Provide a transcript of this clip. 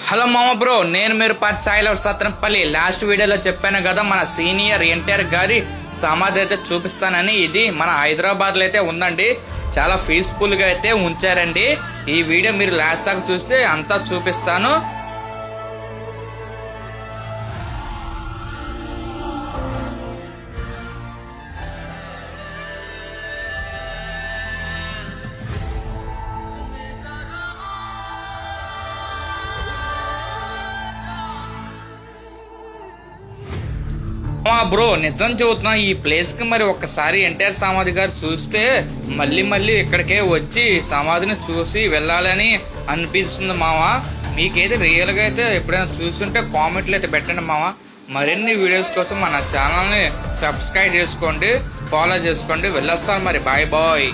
Hello మామ bro, నేను మీరు ఛాయల సత్రంపల్లి. లాస్ట్ వీడియోలో చెప్పాను కదా మన సీనియర్ ఎన్టీఆర్ గారి సమాధి అయితే చూపిస్తానని. ఇది మన హైదరాబాద్ లో అయితే ఉందండి. చాలా పీస్ఫుల్ గా అయితే ఉంచారండి. ఈ వీడియో మీరు లాస్ట్ దాకా చూస్తే అంతా చూపిస్తాను. బ్రో నిజం చెబుతున్నా, ఈ ప్లేస్ కి మరి ఒక్కసారి ఎన్టీఆర్ సమాధి గారు చూస్తే మళ్ళీ ఇక్కడికే వచ్చి సమాధిని చూసి వెళ్ళాలని అనిపిస్తుంది మామ. మీకైతే రియల్ గా అయితే ఎప్పుడైనా చూస్తుంటే కామెంట్లు అయితే పెట్టండి మామ. మరిన్ని వీడియోస్ కోసం మన ఛానల్ ని సబ్స్క్రైబ్ చేసుకోండి, ఫాలో చేసుకోండి. వెళ్ళొస్తాను మరి. Bye bye.